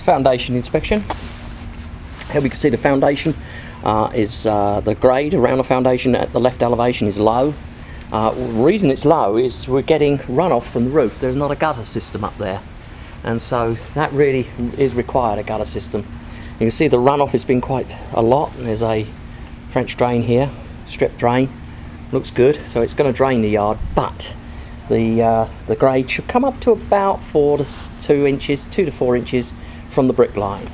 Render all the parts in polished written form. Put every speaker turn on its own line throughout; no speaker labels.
Foundation inspection. Here we can see the foundation is the grade around the foundation at the left elevation is low. The reason it's low is we're getting runoff from the roof. There's not a gutter system up there, and so that really is required, a gutter system. You can see the runoff has been quite a lot, and there's a French drain here, strip drain, looks good, so it's going to drain the yard, but the grade should come up to about 2 to 4 inches from the brick line.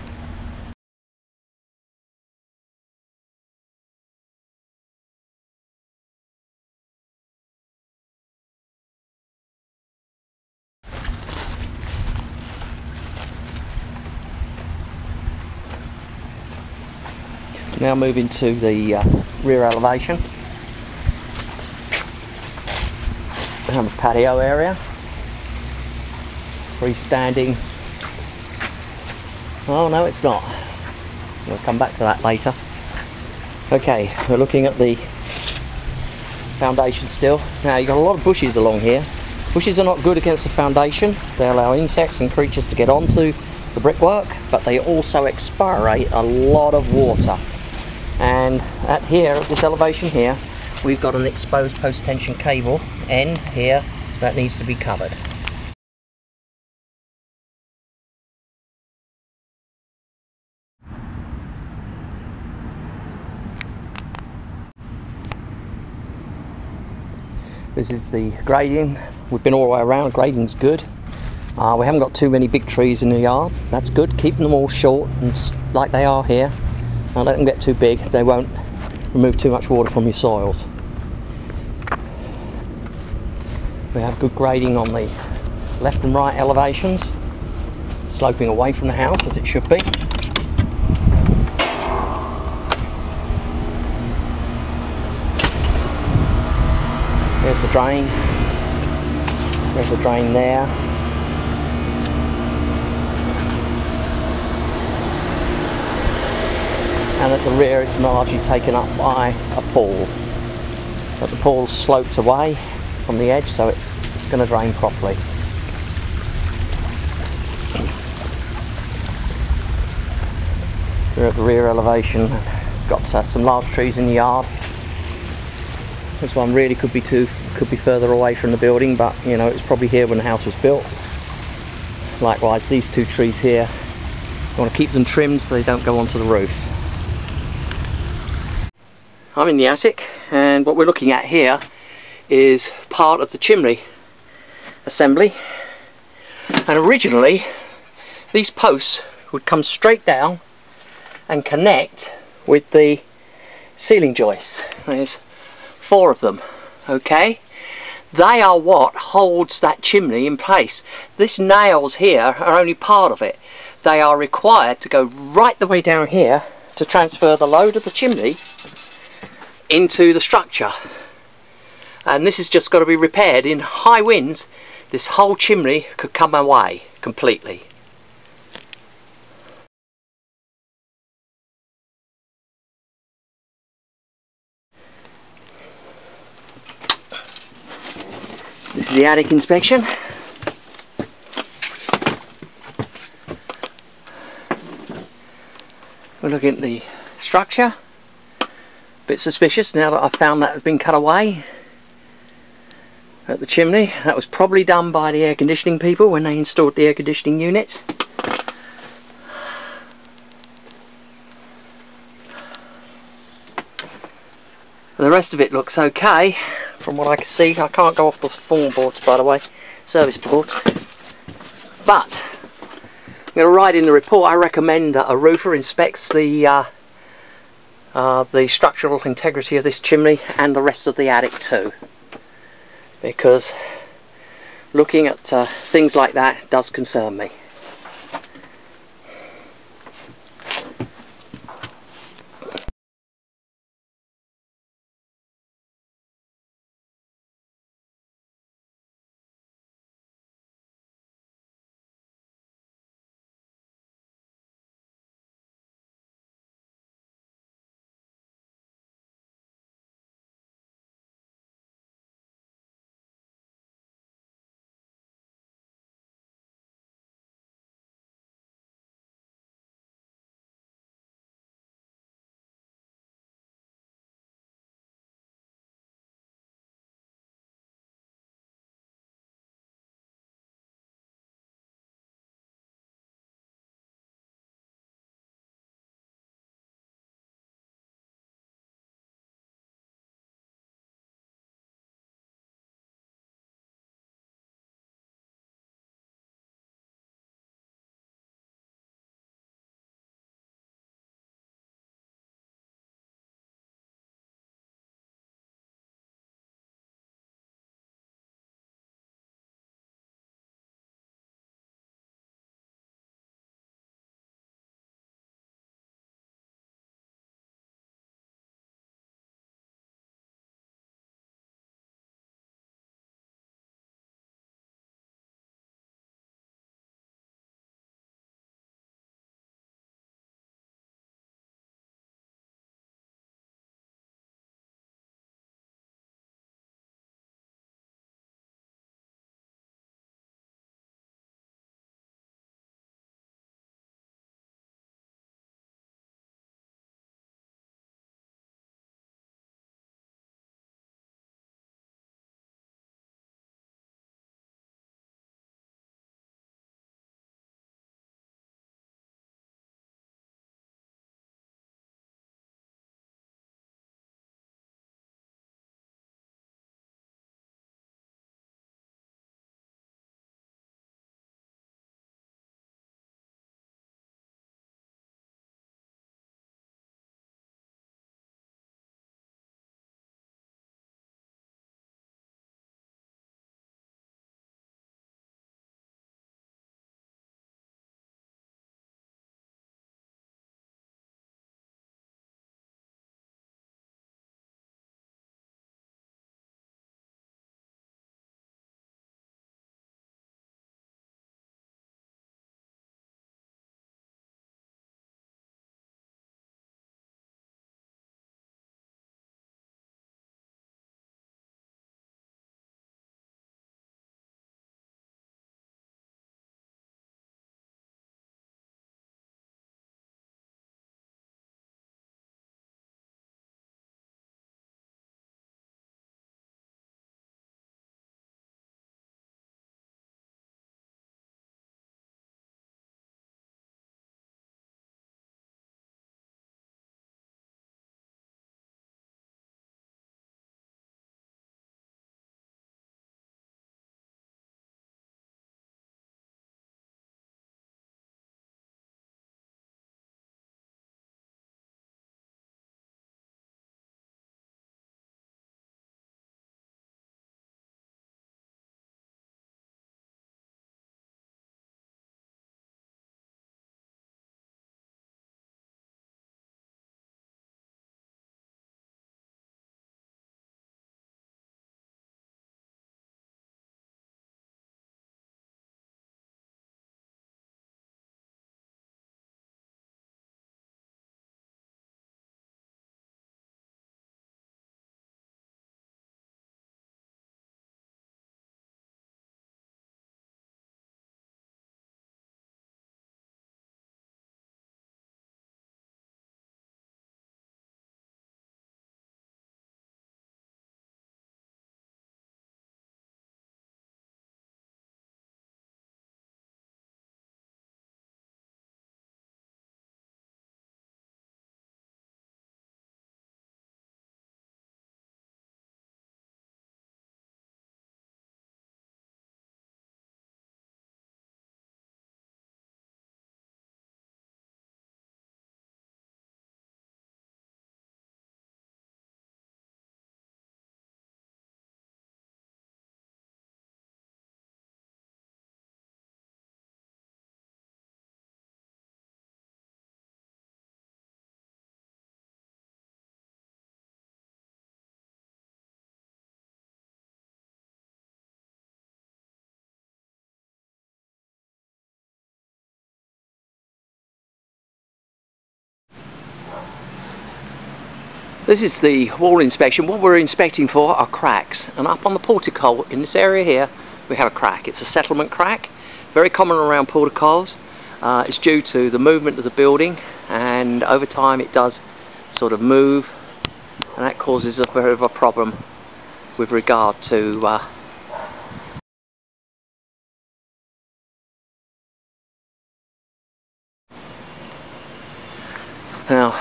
Now moving to the rear elevation. We have a patio area, freestanding. Oh no, it's not. We'll come back to that later. Okay, we're looking at the foundation still. Now you've got a lot of bushes along here. Bushes are not good against the foundation. They allow insects and creatures to get onto the brickwork, but they also expirate a lot of water. And at this elevation here, we've got an exposed post-tension cable end here that needs to be covered. This is the grading. We've been all the way around. Grading's good. We haven't got too many big trees in the yard. That's good. Keeping them all short and like they are here. Don't let them get too big. They won't remove too much water from your soils. We have good grading on the left and right elevations, sloping away from the house as it should be. There's the drain. There's the drain there. And at the rear it's largely taken up by a pool. But the pool's sloped away from the edge, so it's going to drain properly. We're at the rear elevation. Got some large trees in the yard. This one really could be further away from the building, but you know, it's probably here when the house was built. Likewise, these two trees here, you want to keep them trimmed so they don't go onto the roof. I'm in the attic, and what we're looking at here is part of the chimney assembly. And originally these posts would come straight down and connect with the ceiling joists. There's 4 of them. Okay, they are what holds that chimney in place. These nails here are only part of it. They are required to go right the way down here to transfer the load of the chimney into the structure, and this has just got to be repaired. In high winds this whole chimney could come away completely. This is the attic inspection. We're looking at the structure. Bit suspicious now that I've found that has been cut away at the chimney. That was probably done by the air conditioning people when they installed the air conditioning units. The rest of it looks okay from what I can see. I can't go off the form boards, by the way, service boards. But I'm going to write in the report I recommend that a roofer inspects the structural integrity of this chimney and the rest of the attic too, because looking at things like that does concern me. This is the wall inspection. What we're inspecting for are cracks, and up on the portico in this area here we have a crack. It's a settlement crack, very common around porticos. It's due to the movement of the building, and over time it does sort of move, and that causes a bit of a problem with regard to now,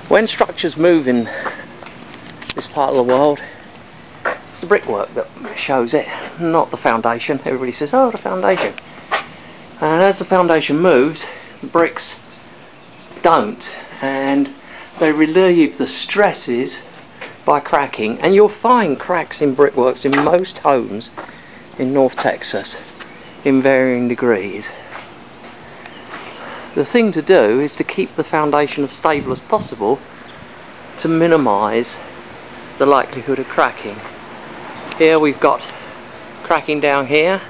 when structures move in this part of the world, it's the brickwork that shows it, not the foundation. Everybody says, oh, the foundation. And as the foundation moves, the bricks don't, and they relieve the stresses by cracking. And you'll find cracks in brickworks in most homes in North Texas in varying degrees. The thing to do is to keep the foundation as stable as possible to minimise the likelihood of cracking. Here we've got cracking down here,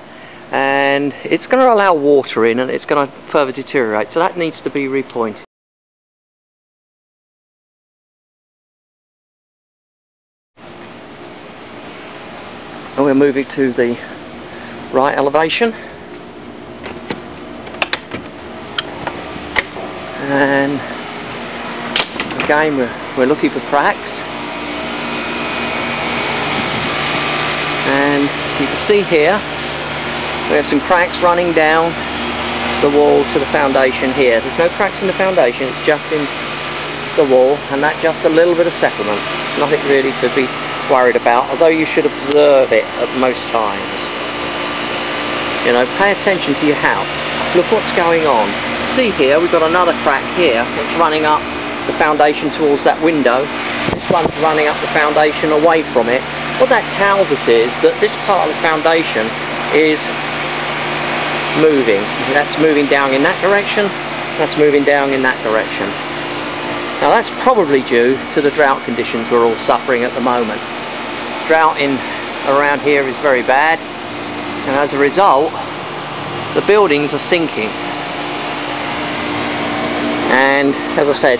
and it's going to allow water in and it's going to further deteriorate, so that needs to be repointed. And we're moving to the right elevation. And again we're looking for cracks, and you can see here we have some cracks running down the wall to the foundation here. There's no cracks in the foundation, it's just in the wall, and that's just a little bit of settlement. Nothing really to be worried about, although you should observe it at most times. You know, pay attention to your house, look what's going on. See here, we've got another crack here that's running up the foundation towards that window. This one's running up the foundation away from it. What that tells us is that this part of the foundation is moving. That's moving down in that direction, that's moving down in that direction. Now that's probably due to the drought conditions we're all suffering at the moment. Drought around here is very bad, and as a result the buildings are sinking. And as I said,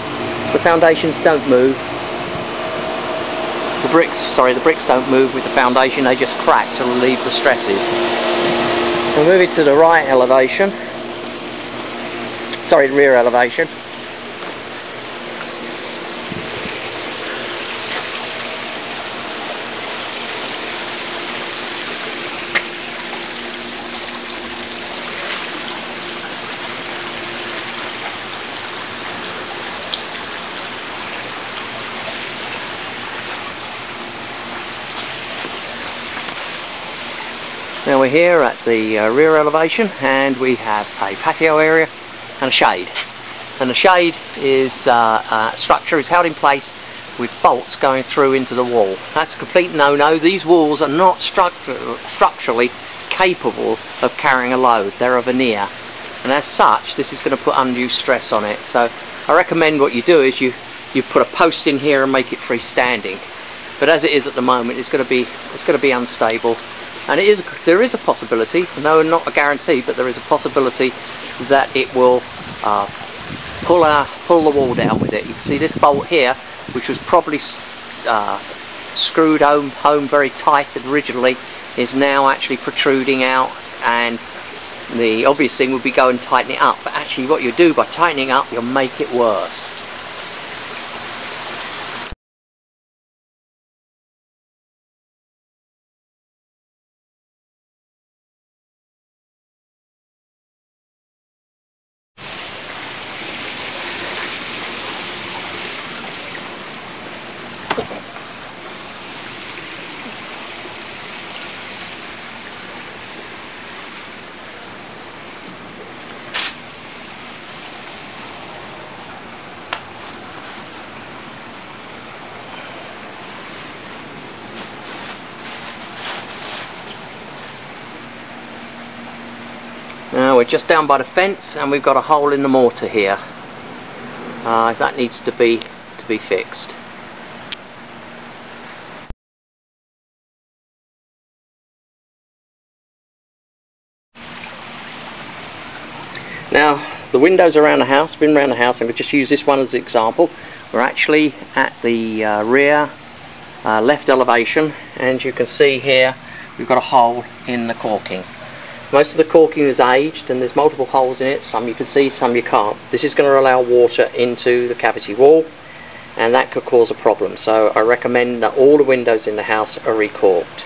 the foundations don't move. The bricks don't move with the foundation, they just crack to relieve the stresses. We'll move it to the right elevation. Sorry, the rear elevation. Now we're here at the rear elevation, and we have a patio area and a shade. And the shade is structure is held in place with bolts going through into the wall. That's a complete no-no. These walls are not structurally capable of carrying a load. They're a veneer, and as such this is going to put undue stress on it. So I recommend what you do is you put a post in here and make it freestanding. But as it is at the moment, it's going to be unstable. And there is a possibility, no, not a guarantee, but there is a possibility that it will pull the wall down with it. You can see this bolt here, which was probably screwed home very tight originally, is now actually protruding out, and the obvious thing would be go and tighten it up. But actually what you do by tightening up, you'll make it worse. Now we're just down by the fence, and we've got a hole in the mortar here. That needs to be fixed. Now the windows around the house, been around the house, I'm going to just use this one as an example. We're actually at the rear left elevation, and you can see here we've got a hole in the caulking. Most of the caulking is aged and there's multiple holes in it. Some you can see, some you can't. This is going to allow water into the cavity wall, and that could cause a problem. So I recommend that all the windows in the house are recaulked.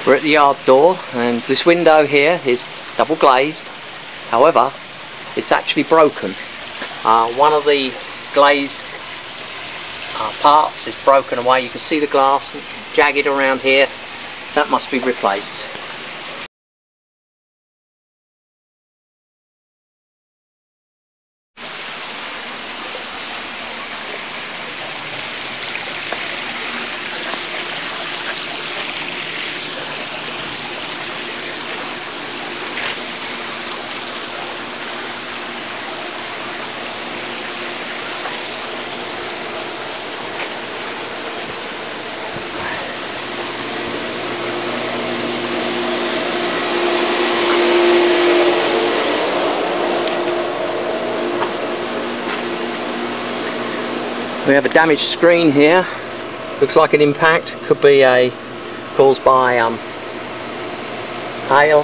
We're at the yard door, and this window here is double glazed. However, it's actually broken. One of the glazed parts is broken away. You can see the glass jagged around here. That must be replaced. We have a damaged screen here. Looks like an impact. Could be caused by hail.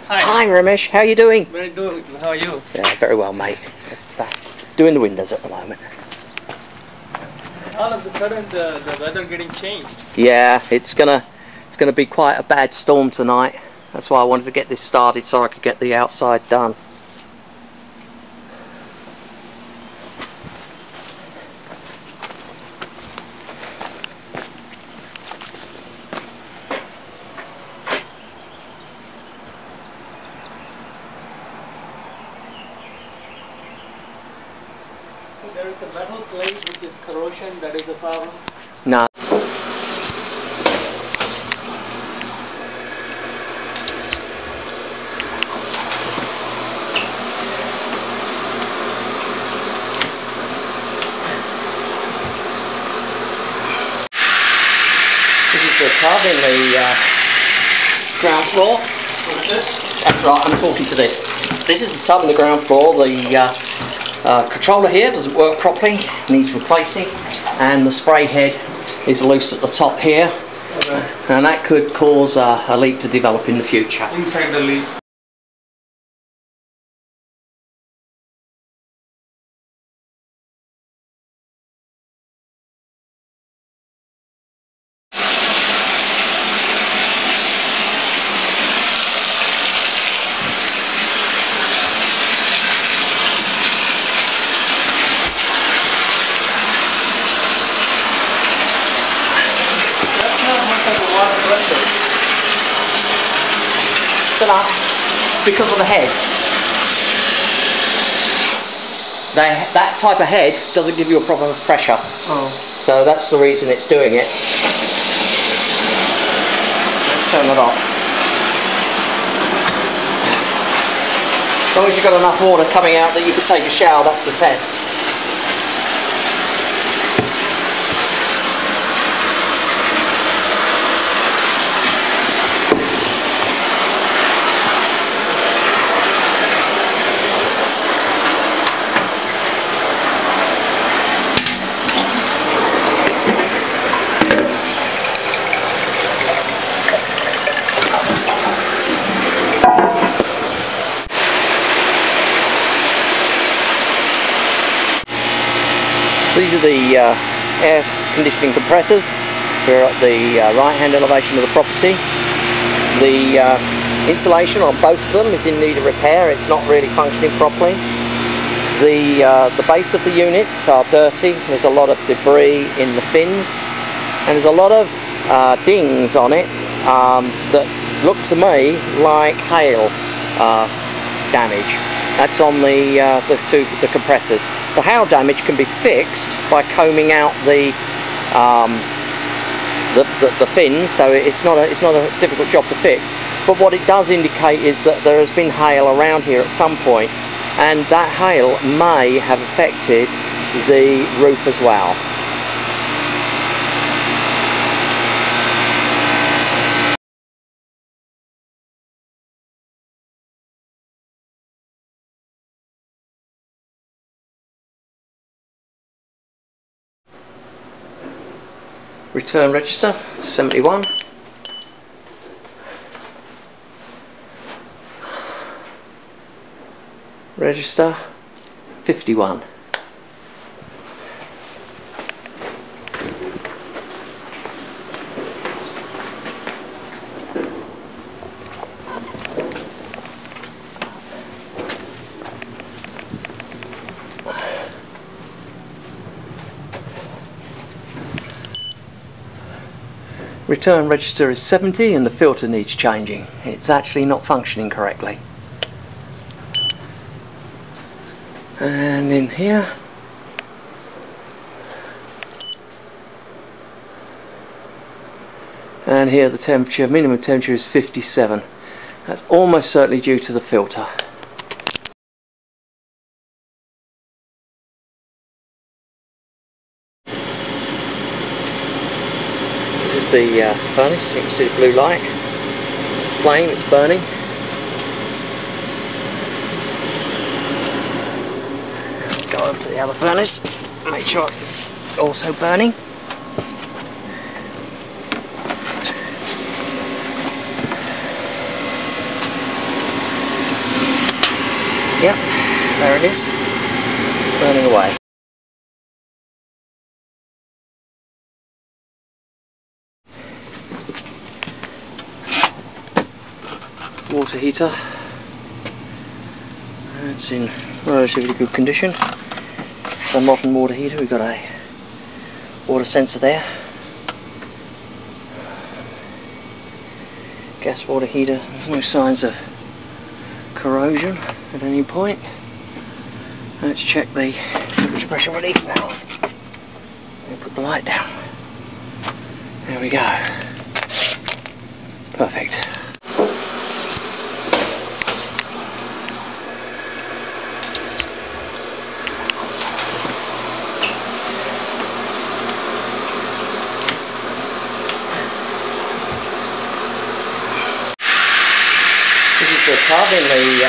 Hi Ramesh, how are you doing?
Very good. How are you?
Yeah, very well, mate. Just, doing the windows at the moment.
All of a sudden the weather getting changed.
Yeah, it's gonna be quite a bad storm tonight. That's why I wanted to get this started so I could get the outside done.
There is a metal plate which is corrosion, that is a problem.
No. This is the tub in the ground floor. That's right, I'm talking to this. This is the tub in the ground floor. The controller here doesn't work properly, needs replacing, and the spray head is loose at the top here, and that could cause a leak to develop in the future.
Inside the leak.
Because of the head. That type of head doesn't give you a problem with pressure.
Oh.
So that's the reason it's doing it. Let's turn it off. As long as you've got enough water coming out that you can take a shower, that's the test. These are the air conditioning compressors. We're at the right-hand elevation of the property. The insulation on both of them is in need of repair. It's not really functioning properly. The base of the units are dirty. There's a lot of debris in the fins, and there's a lot of dings on it that look to me like hail damage. That's on the compressors. The hail damage can be fixed by combing out the fins, so it's not a difficult job to fix. But what it does indicate is that there has been hail around here at some point, and that hail may have affected the roof as well. Return register 71. Register 51. Return register is 70 and the filter needs changing. It's actually not functioning correctly. And in here, and here the temperature, minimum temperature is 57. That's almost certainly due to the filter. This is the furnace. You can see the blue light. It's flame, it's burning. Go up to the other furnace, make sure it's also burning. Yep, there it is, burning away. Water heater, it's in relatively good condition. It's a modern water heater. We've got a water sensor there. Gas water heater, there's no signs of corrosion at any point. Let's check the temperature pressure relief valve. We'll put the light down. There we go. Perfect. The tub in the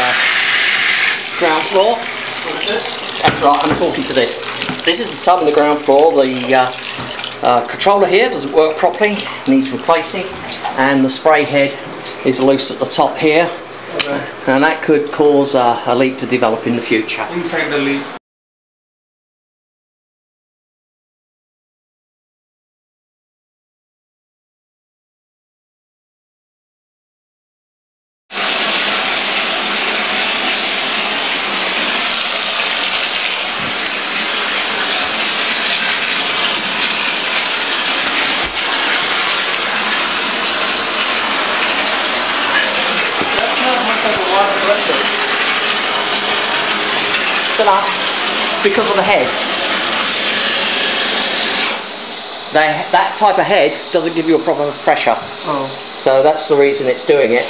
ground floor. That's right, I'm talking to this. This is the tub in the ground floor. The controller here doesn't work properly, needs replacing, and the spray head is loose at the top here, and that could cause a leak to develop in the future.
Inside the leak.
Because of the head. That type of head doesn't give you a proper pressure.
Oh.
So that's the reason it's doing it.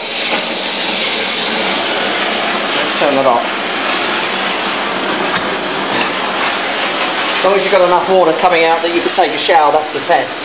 Let's turn it off. As long as you've got enough water coming out that you could take a shower, that's the test.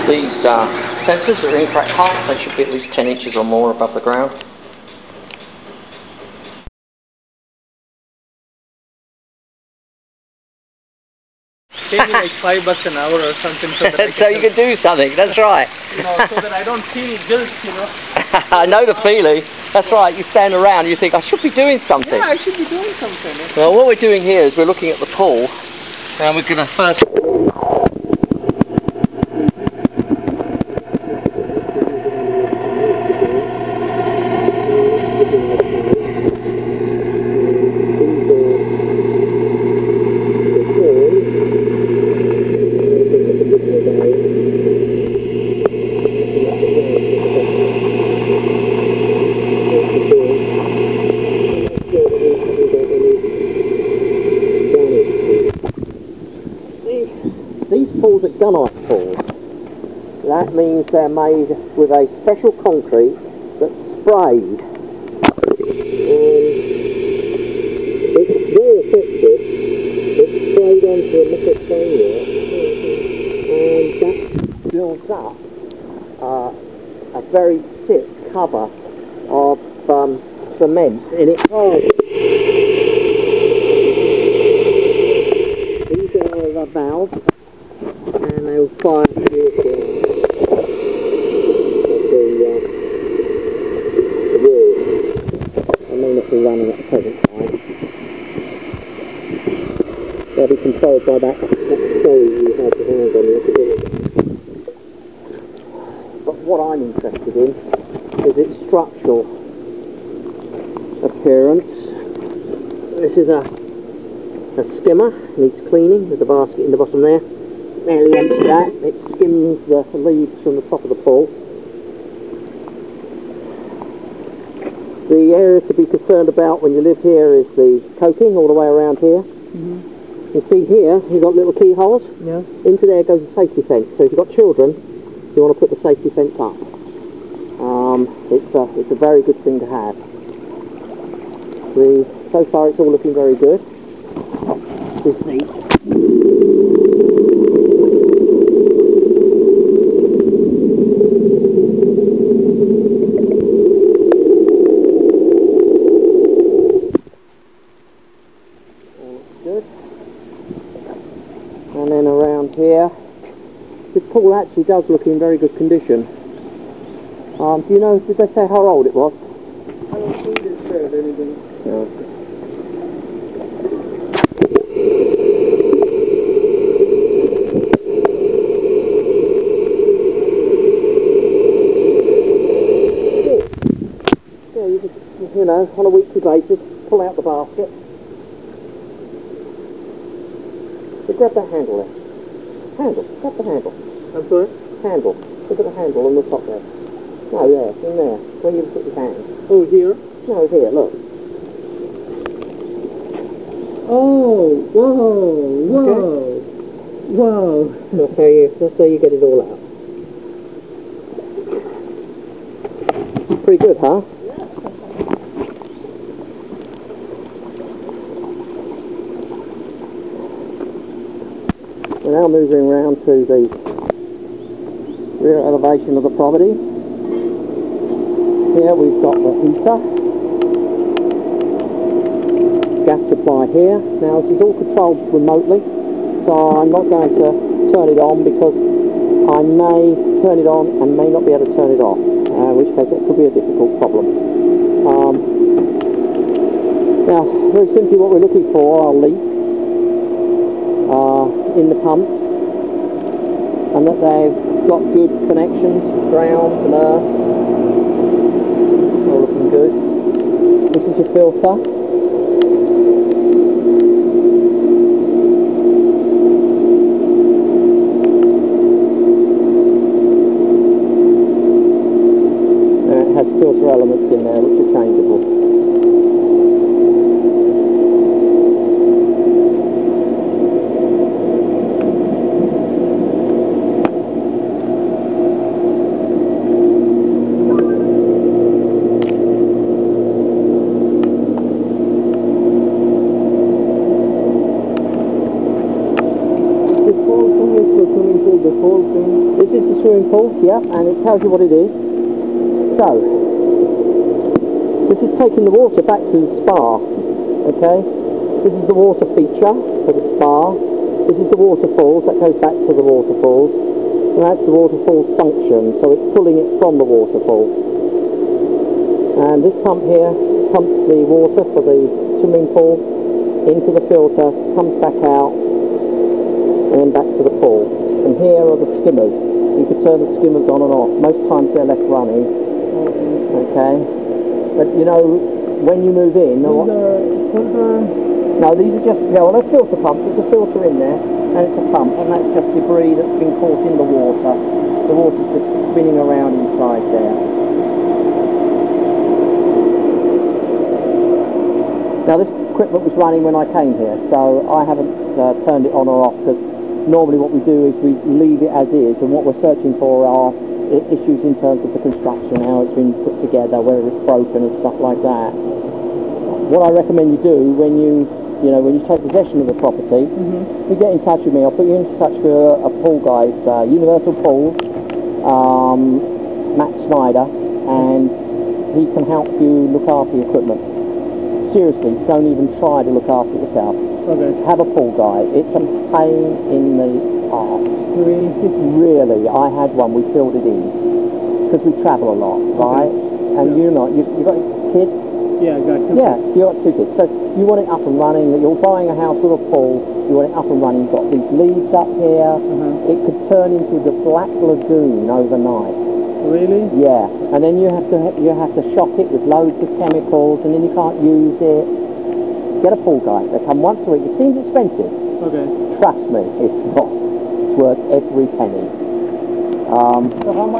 These sensors are in correct height. They should be at least 10 inches or more above the ground.
Pay me like $5 an hour or something so that
So you can do something, that's right.
you know, so that I don't feel guilt, you know.
I know the feeling. That's right, you stand around and you think, I should be doing something.
Yeah, I should be doing something.
Well, what we're doing here is we're looking at the pool, and we're going to first... These pools are gunite pools. That means they're made with a special concrete that's sprayed. It's very effective. It's sprayed onto a metal framework, and that builds up a very thick cover of cement in it. These are the valves, and they'll fire the wall. I mean, if we're running at the present time, they'll be controlled by that stove you have your hands on the But what I'm interested in is its structural appearance. This is a skimmer, needs cleaning. There's a basket in the bottom there. Nearly empty that. It skims the leaves from the top of the pool. The area to be concerned about when you live here is the coating all the way around here. You see here, you've got little keyholes.
Yeah.
Into there goes a safety fence. So if you've got children, you want to put the safety fence up. It's a very good thing to have. So far it's all looking very good. This neat. All looks good. And then around here, this pool actually does look in very good condition. Do you know, did they say how old it was?
I don't think it said anything.
No. Yeah, you just, you know, on a weekly basis, pull out the basket. So grab that handle there. Handle, grab the handle.
I'm sorry?
Handle. Look at the handle on the top there. No, yeah, in there, where you put your hand.
Oh, here?
No, here, look.
Oh, whoa, whoa, whoa.
That's how you get it all out. Pretty good, huh?
Yeah.
We're now moving around to the rear elevation of the property. Here we've got the heater. Gas supply here. Now this is all controlled remotely, so I'm not going to turn it on because I may turn it on and may not be able to turn it off, in which case it could be a difficult problem. Now, very simply what we're looking for are leaks in the pumps, and that they've got good connections, grounds and earths. All looking good. This is your filter. It has filter elements in there which are changeable. This is the swimming pool, yeah, and it tells you what it is. So, this is taking the water back to the spa, okay? This is the water feature for the spa. This is the waterfalls, that goes back to the waterfalls. And that's the waterfall's function, so it's pulling it from the waterfall. And this pump here pumps the water for the swimming pool into the filter, comes back out, and then back to the pool. And here are the skimmers. You could turn the skimmers on and off. Most times they're left running. Okay. But you know, when you move in... No, these are just... Yeah, well, they're filter pumps. There's a filter in there, and it's a pump, and that's just debris that's been caught in the water. The water's just spinning around inside there. Now, this equipment was running when I came here, so I haven't turned it on or off, because normally what we do is we leave it as is, and what we're searching for are issues in terms of the construction, how it's been put together, whether it's broken and stuff like that. What I recommend you do when you take possession of the property, you get in touch with me. I'll put you in touch with a pool guy, Universal Pools, Matt Snyder, and he can help you look after your equipment. Seriously, don't even try to look after it yourself.
Okay.
Have a pool guy. It's a pain in the arse. Really? Really. I had one, we filled it in. Because we travel a lot, right? Okay. And you got kids?
Yeah, I got 2 kids.
Yeah, you got 2 kids. So you want it up and running, you're buying a house with a pool, you want it up and running, you've got these leaves up here, it could turn into the Black Lagoon overnight.
Really?
Yeah, and then you have to shock it with loads of chemicals, and then you can't use it. Get a pool guy. They come once a week. It seems expensive.
Okay.
Trust me, it's not. It's worth every penny.
So how much